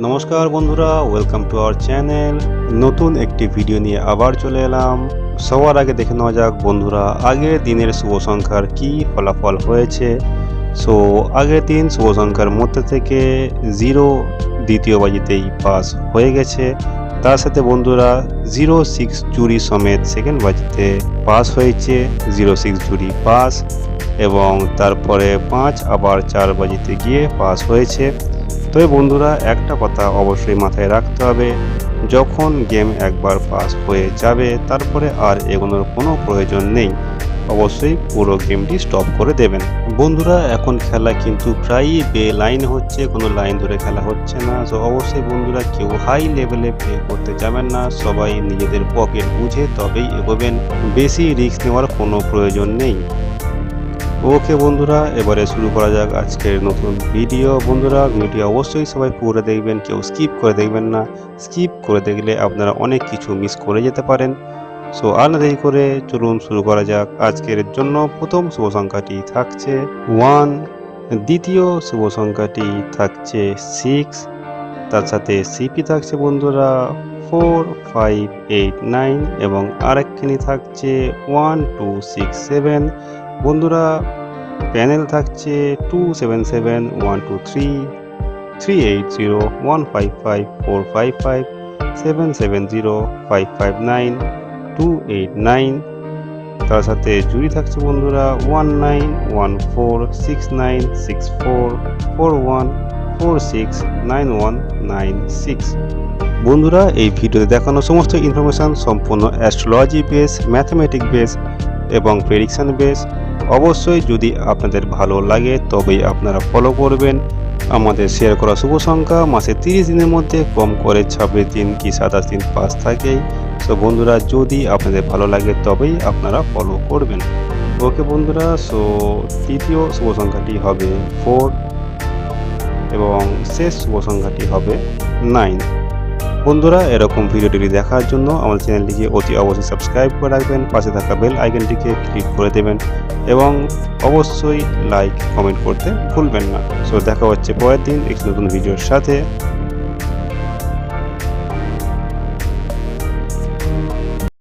নমস্কার বন্ধুরা, welcome to our channel. নতুন একটি ভিডিও নিয়ে আবার চলে এলাম। সবার আগে দেখে নেওয়া যাক বন্ধুরা, আগের দিনের শুভ সংখ্যার কি ফলাফল হয়েছে। আগের দিন শুভ সংখ্যার মধ্যে থেকে 0 দ্বিতীয় বাজিতেই পাস হয়ে গেছে। তার সাথে বন্ধুরা 06 জুড়ি সমেত সেকেন্ড বাজিতে পাস হয়েছে, 06 জুড়ি পাস। এবং তারপরে 5 আবার 4 বাজিতে গিয়ে পাস হয়েছে। তবে বন্ধুরা একটা কথা অবশ্যই মাথায় রাখতে হবে, যখন গেম একবার পাস হয়ে যাবে তারপরে আর এগোনোর কোনো প্রয়োজন নেই। অবশ্যই পুরো গেমটি স্টপ করে দেবেন। বন্ধুরা এখন খেলা কিন্তু প্রায়ই বে লাইন হচ্ছে, কোনো লাইন ধরে খেলা হচ্ছে না। অবশ্যই বন্ধুরা কেউ হাই লেভেলে প্লে করতে যাবেন না, সবাই নিজেদের পকেট বুঝে তবেই এগোবেন। বেশি রিস্ক নেওয়ার কোনো প্রয়োজন নেই। ওকে বন্ধুরা, এবারে শুরু করা যাক আজকের নতুন ভিডিও। বন্ধুরা ভিডিওটি অবশ্যই সবাই পুরো দেখবেন, কেউ স্কিপ করে দেখবেন না। স্কিপ করে দেখলে আপনারা অনেক কিছু মিস করে যেতে পারেন। আর না দেরি করে চলুন শুরু করা যাক। আজকের জন্য প্রথম শুভ সংখ্যাটি থাকছে 1, দ্বিতীয় শুভ সংখ্যাটি থাকছে 6, তার সাথে সিপি থাকছে বন্ধুরা 4, 5, 8, 9 এবং আরেকখানি থাকছে 1, 2, 6, 7। বন্ধুরা প্যানেল থাকছে 277, 123, 380, 155, 455, 770, 559, 289। তার সাথে জুড়ি থাকছে বন্ধুরা 19, 14, 69, 64, 41, 46, 91, 96। বন্ধুরা এই ভিডিওতে দেখানো সমস্ত ইনফরমেশন সম্পূর্ণ অ্যাস্ট্রোলজি বেস, ম্যাথমেটিক বেস এবং প্রেডিকশন বেস। অবশ্যই যদি আপনাদের ভালো লাগে তবেই আপনারা ফলো করবেন। আমাদের শেয়ার করা শুভ সংখ্যা মাসে 30 দিনের মধ্যে কম করে 26 দিন কি 27 দিন পাস থাকেই। বন্ধুরা যদি আপনাদের ভালো লাগে তবেই আপনারা ফলো করবেন। ওকে বন্ধুরা, তৃতীয় শুভ সংখ্যাটি হবে 4 এবং শেষ শুভ সংখ্যাটি হবে 9। বন্ধুরা এরকম ভিডিওটি দেখার জন্য আমাদের চ্যানেলটিকে অতি অবশ্যই সাবস্ক্রাইব করে রাখবেন, পাশে থাকা বেল আইকনটিকে ক্লিক করে দেবেন এবং অবশ্যই লাইক কমেন্ট করতে ভুলবেন না। দেখা হচ্ছে পরের দিন একটি নতুন ভিডিওর সাথে।